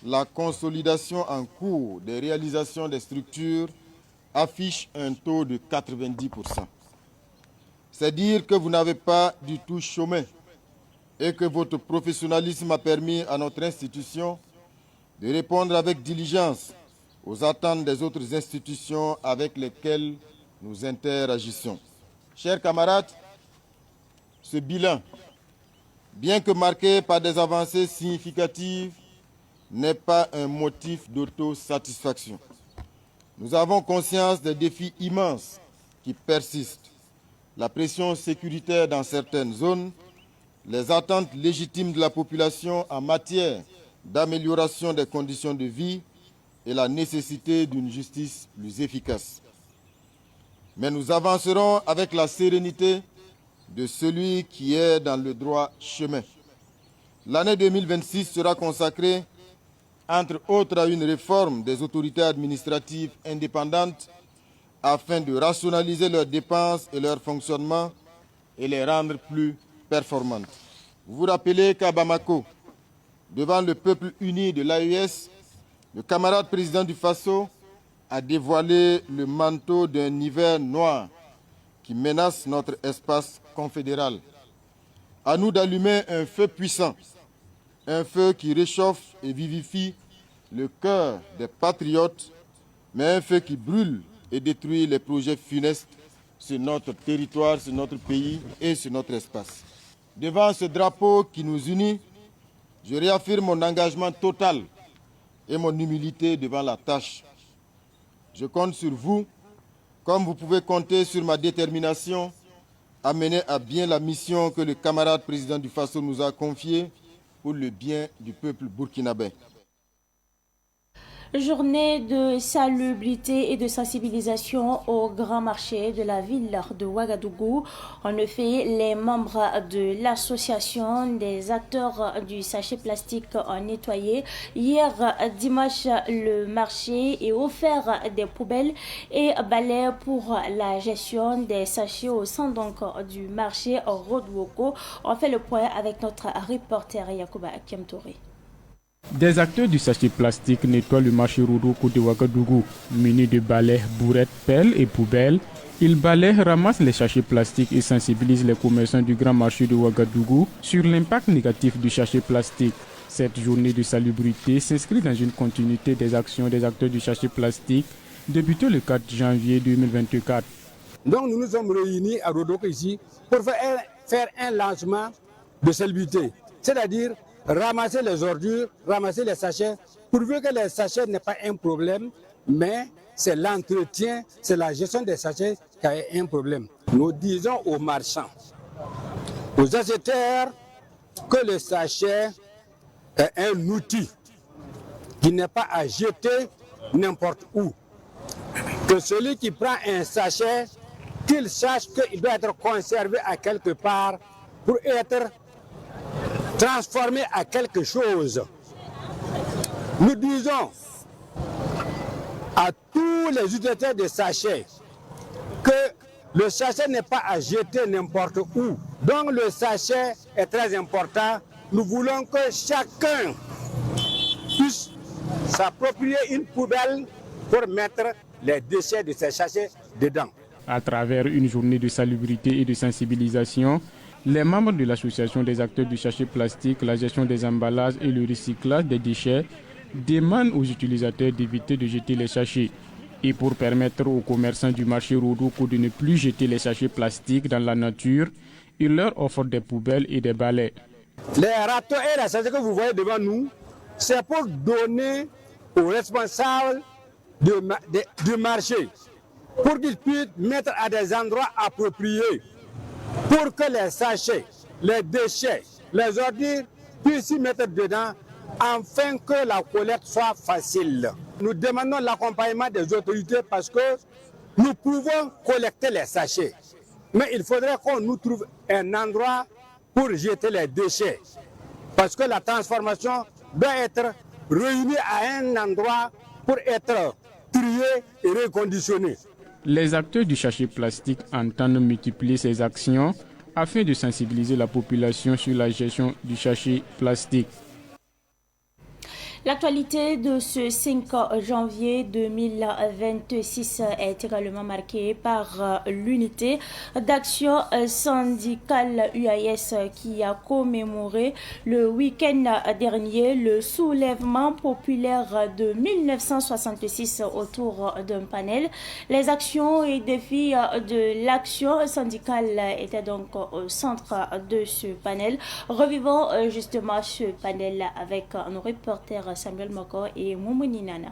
la consolidation en cours des réalisations des structures affiche un taux de 90%. C'est dire que vous n'avez pas du tout chômé et que votre professionnalisme a permis à notre institution de répondre avec diligence aux attentes des autres institutions avec lesquelles nous interagissons. Chers camarades, ce bilan, bien que marqué par des avancées significatives, n'est pas un motif d'autosatisfaction. Nous avons conscience des défis immenses qui persistent. La pression sécuritaire dans certaines zones, les attentes légitimes de la population en matière d'amélioration des conditions de vie et la nécessité d'une justice plus efficace. Mais nous avancerons avec la sérénité de celui qui est dans le droit chemin. L'année 2026 sera consacrée, entre autres, à une réforme des autorités administratives indépendantes afin de rationaliser leurs dépenses et leur fonctionnement et les rendre plus performantes. Vous vous rappelez qu'à Bamako, devant le peuple uni de l'AES, le camarade président du Faso a dévoilé le manteau d'un hiver noir qui menace notre espace confédéral. À nous d'allumer un feu puissant, un feu qui réchauffe et vivifie le cœur des patriotes, mais un feu qui brûle et détruit les projets funestes sur notre territoire, sur notre pays et sur notre espace. Devant ce drapeau qui nous unit, je réaffirme mon engagement total et mon humilité devant la tâche. Je compte sur vous, comme vous pouvez compter sur ma détermination à mener à bien la mission que le camarade président du Faso nous a confiée pour le bien du peuple burkinabé. Journée de salubrité et de sensibilisation au grand marché de la ville de Ouagadougou. En effet, les membres de l'association des acteurs du sachet plastique ont nettoyé hier dimanche le marché et offert des poubelles et balais pour la gestion des sachets au sein donc du marché Rodwoko. On fait le point avec notre reporter Yacouba Kemtouré. Des acteurs du sachet plastique nettoient le marché Rodwoko de Ouagadougou. Munis de balais, bourrettes, pelles et poubelles, ils balaient, ramassent les sachets plastiques et sensibilisent les commerçants du grand marché de Ouagadougou sur l'impact négatif du sachet plastique. Cette journée de salubrité s'inscrit dans une continuité des actions des acteurs du sachet plastique débutées le 4 janvier 2024. Donc nous nous sommes réunis à Rodwoko ici pour faire un lancement de salubrité, c'est-à-dire ramasser les ordures, ramasser les sachets, pourvu que les sachets n'est pas un problème, mais c'est l'entretien, c'est la gestion des sachets qui est un problème. Nous disons aux marchands, aux acheteurs, que le sachet est un outil qui n'est pas à jeter n'importe où. Que celui qui prend un sachet, qu'il sache qu'il doit être conservé à quelque part pour être transformé à quelque chose. Nous disons à tous les utilisateurs de sachets que le sachet n'est pas à jeter n'importe où. Donc le sachet est très important. Nous voulons que chacun puisse s'approprier une poubelle pour mettre les déchets de ces sachets dedans. À travers une journée de salubrité et de sensibilisation, les membres de l'association des acteurs du sachet plastique, la gestion des emballages et le recyclage des déchets demandent aux utilisateurs d'éviter de jeter les sachets. Et pour permettre aux commerçants du marché Rodwoko de ne plus jeter les sachets plastiques dans la nature, ils leur offrent des poubelles et des balais. Les râteaux et les sachets que vous voyez devant nous, c'est pour donner aux responsables du marché, pour qu'ils puissent mettre à des endroits appropriés, pour que les sachets, les déchets, les ordures puissent s'y mettre dedans, afin que la collecte soit facile. Nous demandons l'accompagnement des autorités parce que nous pouvons collecter les sachets, mais il faudrait qu'on nous trouve un endroit pour jeter les déchets, parce que la transformation doit être réunie à un endroit pour être triée et reconditionnée. Les acteurs du sachet plastique entendent multiplier ces actions afin de sensibiliser la population sur la gestion du sachet plastique. L'actualité de ce 5 janvier 2026 est également marquée par l'unité d'action syndicale UAS qui a commémoré le week-end dernier le soulèvement populaire de 1966 autour d'un panel. Les actions et défis de l'action syndicale étaient donc au centre de ce panel. Revivons justement ce panel avec nos reporters Samuel Moko et Moumouni Nana.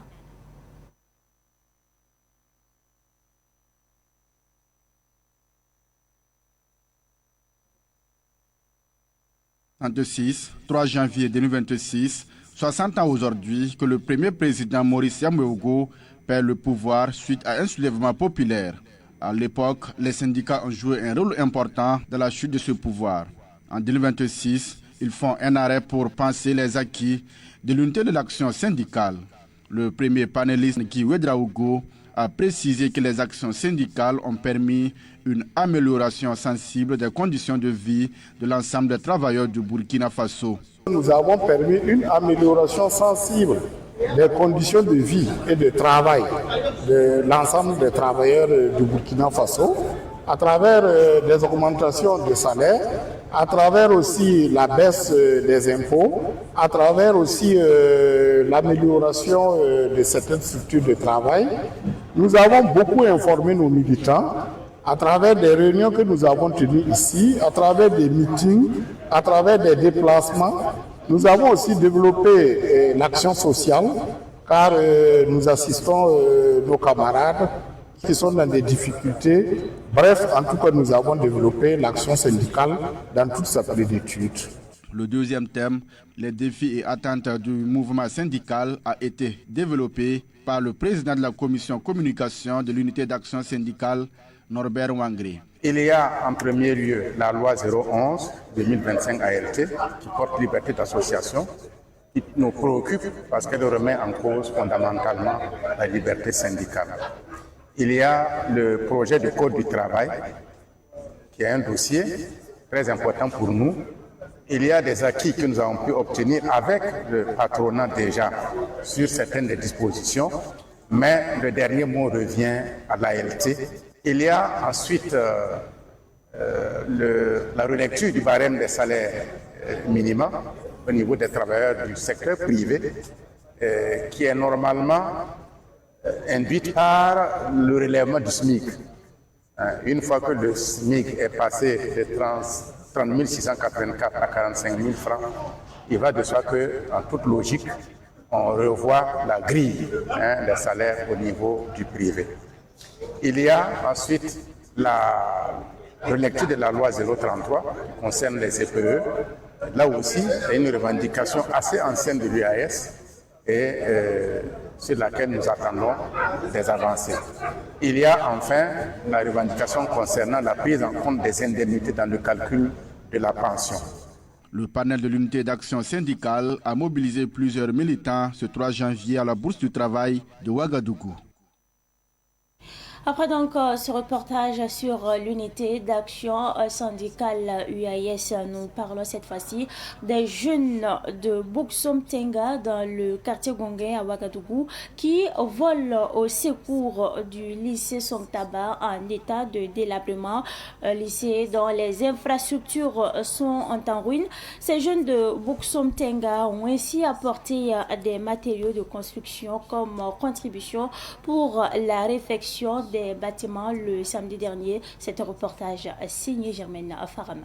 En 3 janvier 2026, 60 ans aujourd'hui que le premier président Maurice Yamoyogo perd le pouvoir suite à un soulèvement populaire. À l'époque, les syndicats ont joué un rôle important dans la chute de ce pouvoir. En 2026, ils font un arrêt pour penser les acquis de l'unité de l'action syndicale. Le premier panéliste, Guy Ouedraogo, a précisé que les actions syndicales ont permis une amélioration sensible des conditions de vie de l'ensemble des travailleurs du Burkina Faso. Nous avons permis une amélioration sensible des conditions de vie et de travail de l'ensemble des travailleurs du Burkina Faso à travers des augmentations de salaire, à travers aussi la baisse des impôts, à travers aussi l'amélioration de certaines structures de travail. Nous avons beaucoup informé nos militants à travers des réunions que nous avons tenues ici, à travers des meetings, à travers des déplacements. Nous avons aussi développé l'action sociale, car nous assistons nos camarades qui sont dans des difficultés. Bref, en tout cas, nous avons développé l'action syndicale dans toute sa plénitude. Le deuxième thème, les défis et attentes du mouvement syndical, a été développé par le président de la commission communication de l'unité d'action syndicale, Norbert Wangré. Il y a en premier lieu la loi 011-2025 ALT qui porte liberté d'association, qui nous préoccupe parce qu'elle remet en cause fondamentalement la liberté syndicale. Il y a le projet de code du travail qui est un dossier très important pour nous. Il y a des acquis que nous avons pu obtenir avec le patronat déjà sur certaines des dispositions, mais le dernier mot revient à l'ALT. Il y a ensuite la relecture du barème des salaires minima au niveau des travailleurs du secteur privé, qui est normalement induite par le relèvement du SMIC. Une fois que le SMIC est passé de 30 684 à 45 000 francs, il va de soi qu'en toute logique, on revoit la grille des salaires au niveau du privé. Il y a ensuite la relecture de la loi 033 qui concerne les CPE. Là aussi, c'est une revendication assez ancienne de l'UAS et sur laquelle nous attendons des avancées. Il y a enfin la revendication concernant la prise en compte des indemnités dans le calcul de la pension. Le panel de l'unité d'action syndicale a mobilisé plusieurs militants ce 3 janvier à la Bourse du Travail de Ouagadougou. Après donc ce reportage sur l'unité d'action syndicale UAS, nous parlons cette fois-ci des jeunes de Bouksom Tenga dans le quartier Gongé à Ouagadougou qui volent au secours du lycée Songtaba en état de délabrement, lycée dont les infrastructures sont en ruine. Ces jeunes de Bouksom Tenga ont ainsi apporté des matériaux de construction comme contribution pour la réfection des bâtiments le samedi dernier. C'est un reportage signé Germaine Farama.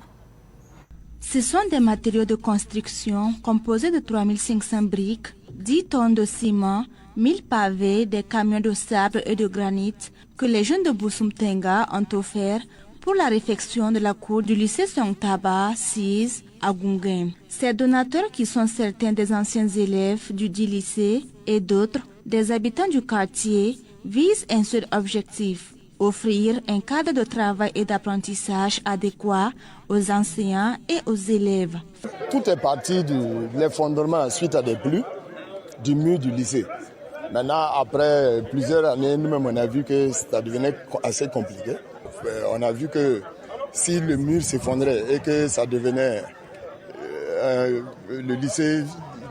Ce sont des matériaux de construction composés de 3500 briques, 10 tonnes de ciment, 1000 pavés, des camions de sable et de granit que les jeunes de Bouksom Tenga ont offert pour la réfection de la cour du lycée Songtaba 6 à Gunguen. Ces donateurs, qui sont certains des anciens élèves du dit lycée et d'autres des habitants du quartier, vise un seul objectif, offrir un cadre de travail et d'apprentissage adéquat aux enseignants et aux élèves. Tout est parti de l'effondrement suite à des pluies du mur du lycée. Maintenant, après plusieurs années, nous-mêmes, on a vu que ça devenait assez compliqué. On a vu que si le mur s'effondrait et que ça devenait le lycée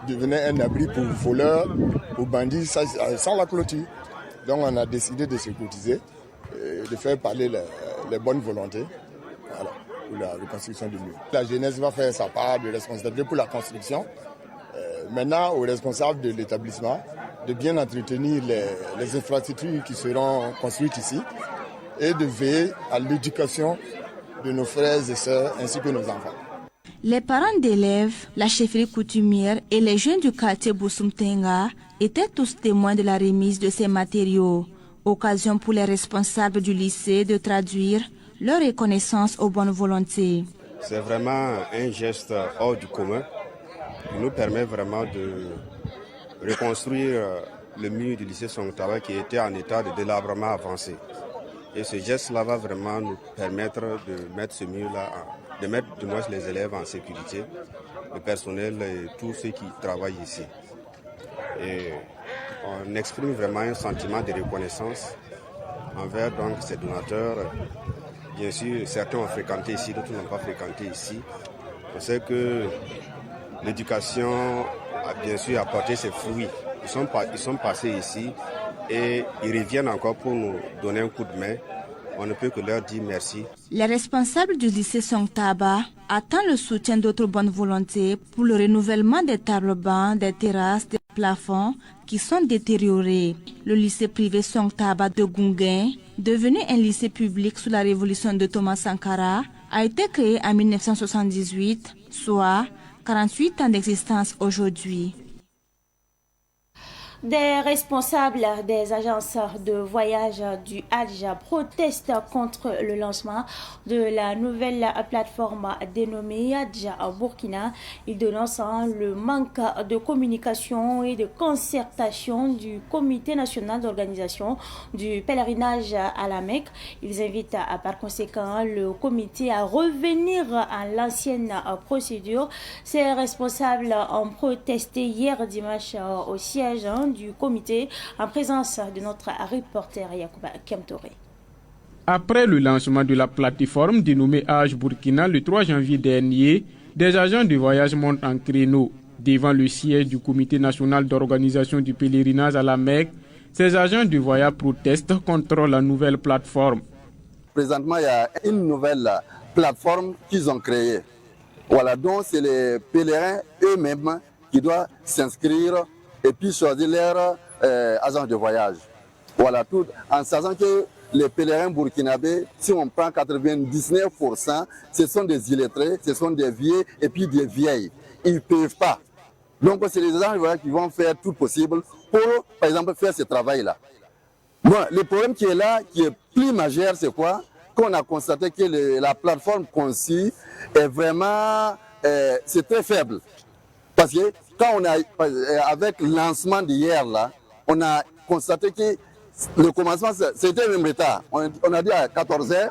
devenait un abri pour voleurs, pour bandits, sans la clôture. Donc on a décidé de se cotiser, de faire parler les bonnes volontés, voilà, pour la reconstruction du mur. La jeunesse va faire sa part de responsabilité pour la construction. Maintenant, aux responsables de l'établissement de bien entretenir les infrastructures qui seront construites ici et de veiller à l'éducation de nos frères et sœurs ainsi que nos enfants. Les parents d'élèves, la chefferie coutumière et les jeunes du quartier Boussoumtenga étaient tous témoins de la remise de ces matériaux. Occasion pour les responsables du lycée de traduire leur reconnaissance aux bonnes volontés. C'est vraiment un geste hors du commun qui nous permet vraiment de reconstruire le mur du lycée Songtaba qui était en état de délabrement avancé. Et ce geste-là va vraiment nous permettre de mettre ce mur-là, de mettre du moins les élèves en sécurité, le personnel et tous ceux qui travaillent ici. Et on exprime vraiment un sentiment de reconnaissance envers donc ces donateurs. Bien sûr, certains ont fréquenté ici, d'autres n'ont pas fréquenté ici. On sait que l'éducation a bien sûr apporté ses fruits. Ils sont passés ici et ils reviennent encore pour nous donner un coup de main. On ne peut que leur dire merci. Les responsables du lycée Songtaba attendent le soutien d'autres bonnes volontés pour le renouvellement des tables bancs, des terrasses, des plafonds qui sont détériorés. Le lycée privé Songtaba de Gungain, devenu un lycée public sous la révolution de Thomas Sankara, a été créé en 1978, soit 48 ans d'existence aujourd'hui. Des responsables des agences de voyage du Hajj protestent contre le lancement de la nouvelle plateforme dénommée Hajj Burkina. Ils dénoncent le manque de communication et de concertation du Comité national d'organisation du pèlerinage à la Mecque. Ils invitent par conséquent le comité à revenir à l'ancienne procédure. Ces responsables ont protesté hier dimanche au siège du comité en présence de notre reporter Yacouba Kemtoré. Après le lancement de la plateforme dénommée Hajj Burkina le 3 janvier dernier, des agents de voyage montent en créneau devant le siège du Comité national d'organisation du pèlerinage à la Mecque. Ces agents de voyage protestent contre la nouvelle plateforme. Présentement, il y a une nouvelle plateforme qu'ils ont créée. Voilà, donc c'est les pèlerins eux-mêmes qui doivent s'inscrire et puis choisir leur agent de voyage. Voilà, tout en sachant que les pèlerins burkinabés, si on prend 99%, ce sont des illettrés, ce sont des vieux et puis des vieilles. Ils ne peuvent pas. Donc c'est les agents de voyage qui vont faire tout possible pour, par exemple, faire ce travail-là. Bon, le problème qui est là, qui est plus majeur, c'est quoi? Qu'on a constaté que la plateforme conçue est vraiment, c'est très faible. Parce que quand on a, avec le lancement d'hier, là, on a constaté que le commencement, c'était même retard. On a dit à 14h,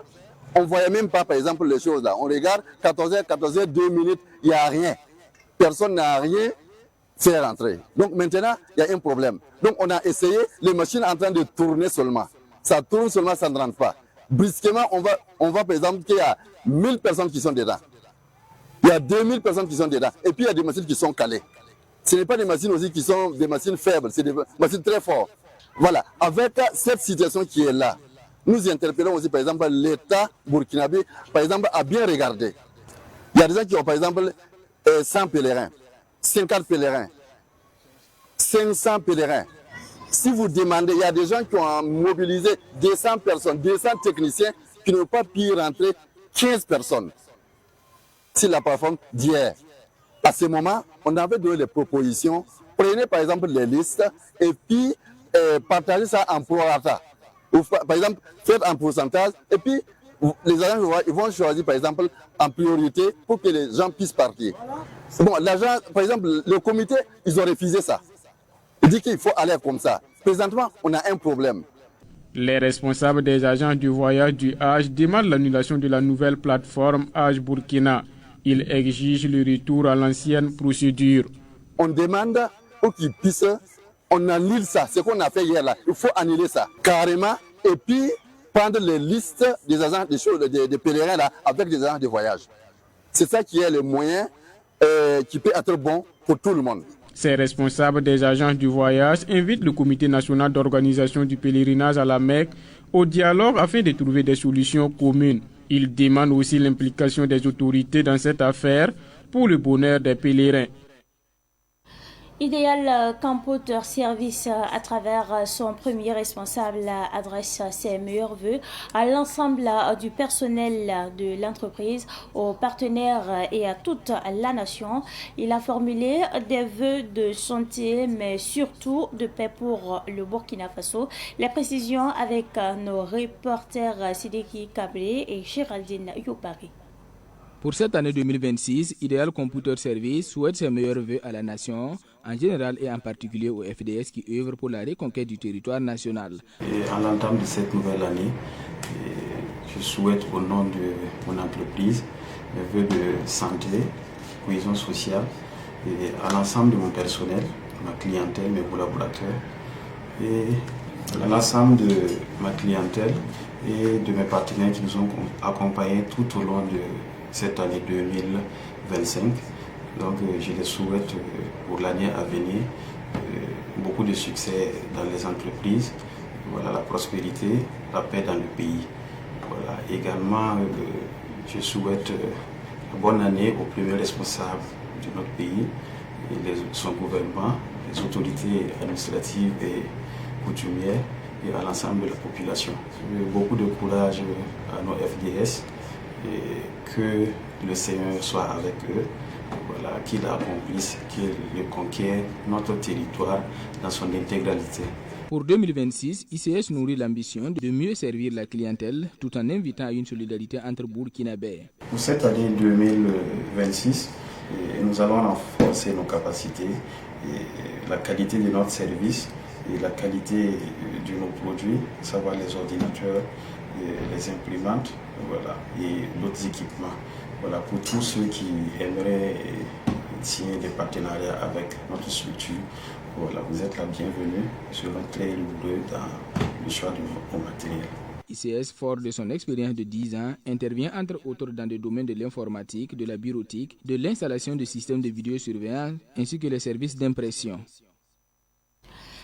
on ne voyait même pas, par exemple, les choses là. On regarde, 14h, 2 minutes, il n'y a rien. Personne n'a rien fait rentrer. Donc maintenant, il y a un problème. Donc on a essayé, les machines en train de tourner seulement. Ça tourne seulement, ça ne rentre pas. Brusquement, on va par exemple qu'il y a 1000 personnes qui sont dedans. Il y a 2000 personnes qui sont dedans. Et puis il y a des machines qui sont calées. Ce n'est pas des machines aussi qui sont des machines faibles, c'est des machines très fortes. Voilà, avec cette situation qui est là, nous interpellons aussi par exemple l'État burkinabé, par exemple, à bien regarder. Il y a des gens qui ont par exemple 100 pèlerins, 50 pèlerins, 500 pèlerins. Si vous demandez, il y a des gens qui ont mobilisé 200 personnes, 200 techniciens qui n'ont pas pu rentrer 15 personnes. C'est la plateforme d'hier. À ce moment, on avait donné des propositions. Prenez par exemple les listes et puis partagez ça en prorata. Par exemple, faites en pourcentage et puis les agents ils vont choisir par exemple en priorité pour que les gens puissent partir. Bon, l'agent, par exemple, le comité, ils ont refusé ça. Ils disent qu'il faut aller comme ça. Présentement, on a un problème. Les responsables des agents du voyage du Hajj demandent l'annulation de la nouvelle plateforme Hajj Burkina. Ils exigent le retour à l'ancienne procédure. On demande pour qu'ils puissent, on annule ça, ce qu'on a fait hier là. Il faut annuler ça carrément et puis prendre les listes des agents des pèlerins là avec des agents de voyage. C'est ça qui est le moyen qui peut être bon pour tout le monde. Ces responsables des agences du voyage invitent le Comité national d'organisation du pèlerinage à la Mecque au dialogue afin de trouver des solutions communes. Ils demandent aussi l'implication des autorités dans cette affaire pour le bonheur des pèlerins. Ideal Computer Service, à travers son premier responsable, adresse ses meilleurs vœux à l'ensemble du personnel de l'entreprise, aux partenaires et à toute la nation. Il a formulé des vœux de santé, mais surtout de paix pour le Burkina Faso. Les précisions avec nos reporters Sidiki Kabré et Géraldine Youpari. Pour cette année 2026, Ideal Computer Service souhaite ses meilleurs vœux à la nation, en général et en particulier au FDS qui œuvre pour la reconquête du territoire national. Et à l'entame de cette nouvelle année, je souhaite au nom de mon entreprise mes vœux de santé, cohésion sociale et à l'ensemble de mon personnel, ma clientèle, mes collaborateurs et à l'ensemble de ma clientèle et de mes partenaires qui nous ont accompagnés tout au long de cette année 2025. Donc je les souhaite pour l'année à venir beaucoup de succès dans les entreprises, voilà, la prospérité, la paix dans le pays. Voilà. Également, je souhaite une bonne année aux premiers responsables de notre pays, et son gouvernement, les autorités administratives et coutumières et à l'ensemble de la population. Beaucoup de courage à nos FDS et que le Seigneur soit avec eux, voilà, qu'il accomplisse, qu'il conquiert notre territoire dans son intégralité. Pour 2026, ICS nourrit l'ambition de mieux servir la clientèle tout en invitant à une solidarité entre burkinabés. Pour cette année 2026, nous allons renforcer nos capacités, et la qualité de notre service et la qualité de nos produits, à savoir les ordinateurs, les imprimantes, voilà, et d'autres équipements. Voilà, pour tous ceux qui aimeraient signer des partenariats avec notre structure, voilà, vous êtes la bienvenue. Nous serons très rigoureux dans le choix de nos matériels. ICS, fort de son expérience de 10 ans, intervient entre autres dans des domaines de l'informatique, de la bureautique, de l'installation de systèmes de vidéosurveillance ainsi que les services d'impression.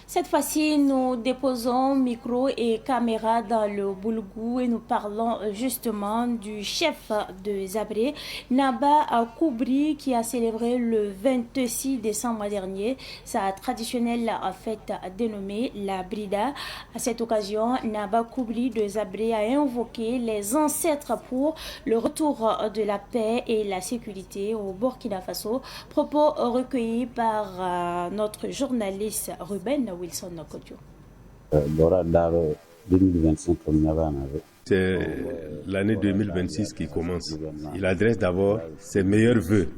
Cette fois-ci, nous déposons micro et caméra dans le Boulgou et nous parlons justement du chef de Zabré, Naba Koubri, qui a célébré le 26 décembre dernier sa traditionnelle fête dénommée la Brida. À cette occasion, Naba Koubri de Zabré a invoqué les ancêtres pour le retour de la paix et la sécurité au Burkina Faso. Propos recueillis par notre journaliste Ruben Wilson Nokodio. C'est l'année 2026 qui commence. Il adresse d'abord ses meilleurs vœux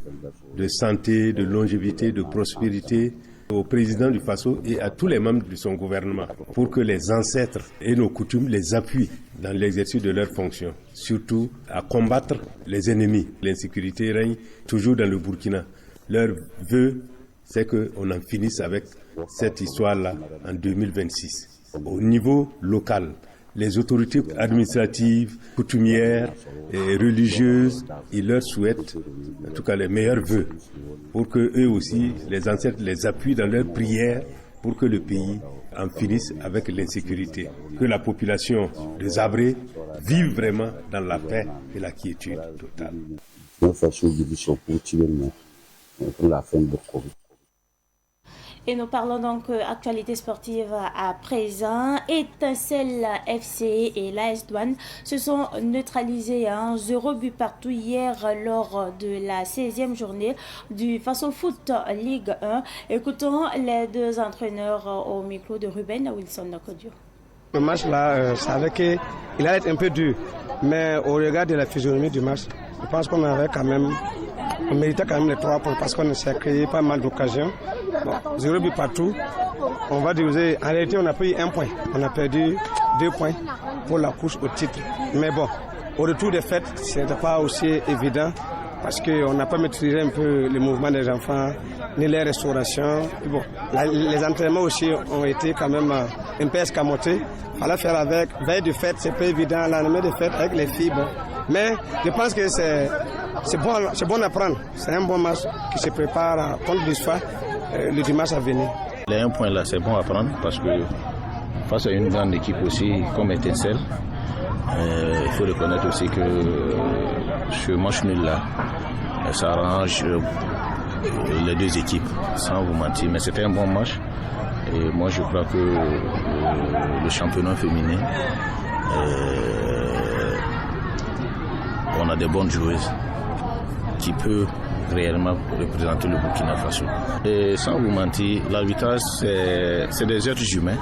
de santé, de longévité, de prospérité au président du Faso et à tous les membres de son gouvernement pour que les ancêtres et nos coutumes les appuient dans l'exercice de leurs fonctions, surtout à combattre les ennemis. L'insécurité règne toujours dans le Burkina. Leur vœu, c'est qu'on en finisse avec cette histoire-là en 2026. Au niveau local, les autorités administratives, coutumières et religieuses, ils leur souhaitent en tout cas les meilleurs vœux pour que eux aussi, les ancêtres, les appuient dans leurs prières pour que le pays en finisse avec l'insécurité. Que la population de Zabré vive vraiment dans la paix et la quiétude totale. Et nous parlons donc actualité sportive à présent. Étincelle FC et l'AS Douane se sont neutralisés à 0 but partout hier lors de la 16e journée du Faso Foot Ligue 1. Écoutons les deux entraîneurs au micro de Ruben Wilson Nokodio. Le match là, je savais qu'il allait être un peu dur, mais au regard de la physionomie du match, je pense qu'on avait quand même, on méritait quand même les 3 points parce qu'on s'est créé pas mal d'occasions. Bon, 0 but partout, on va dire, en réalité on n'a pas eu 1 point, on a perdu 2 points pour la course au titre. Mais bon, au retour des fêtes, ce n'était pas aussi évident parce qu'on n'a pas maîtrisé un peu les mouvements des enfants, ni les restaurations. Et bon, les entraînements aussi ont été quand même un peu escamotés. Il fallait faire avec, veille de fête, c'est pas évident, l'année de fête avec les filles. Bon. Mais je pense que c'est bon à prendre. C'est un bon match qui se prépare contre l'histoire. le dimanche à venir. Les 1 point là, c'est bon à prendre parce que face à une grande équipe aussi comme Étincelle, il faut reconnaître aussi que ce match nul là, ça arrange les deux équipes, sans vous mentir. Mais c'était un bon match. Et moi je crois que le championnat féminin, on a des bonnes joueuses qui peuvent réellement représenter le Burkina Faso. Et sans vous mentir, l'arbitrage c'est des êtres humains.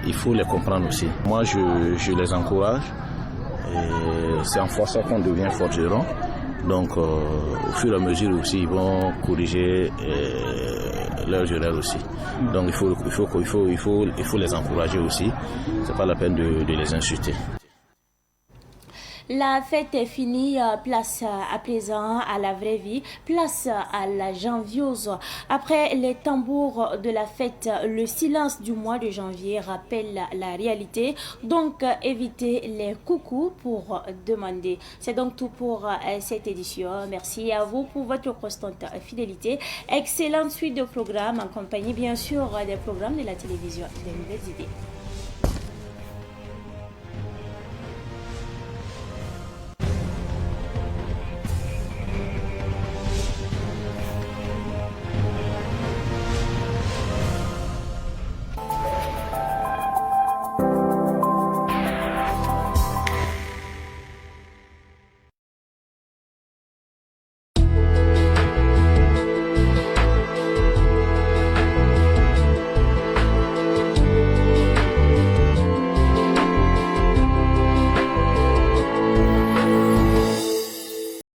Il faut les comprendre aussi. Moi je les encourage. C'est en forçant qu'on devient forgeron. Donc au fur et à mesure aussi ils vont corriger leurs erreurs aussi. Donc il faut les encourager aussi. C'est pas la peine de les insulter. La fête est finie, place à présent à la vraie vie, place à la janviose. Après les tambours de la fête, le silence du mois de janvier rappelle la réalité. Donc évitez les coucous pour demander. C'est donc tout pour cette édition. Merci à vous pour votre constante fidélité. Excellente suite de programmes, en compagnie bien sûr des programmes de la télévision des nouvelles idées.